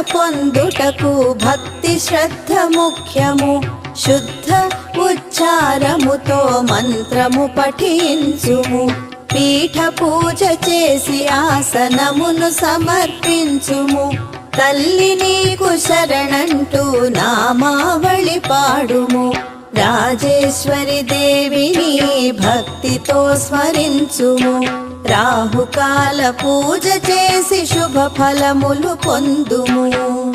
పొందుటకు భక్తి శ్రద్ధ ముఖ్యము. శుద్ధ ఉచ్చారముతో మంత్రము పఠించుము. పీఠ పూజ చేసి ఆసనమును సమర్పించుము. తల్లి నీకు శరణంటూ నామావళి పాడుము. రాజేశ్వరి దేవిని భక్తితో స్మరించుము. రాహుకాల పూజ చేసి శుభ ఫలములు పొందుము.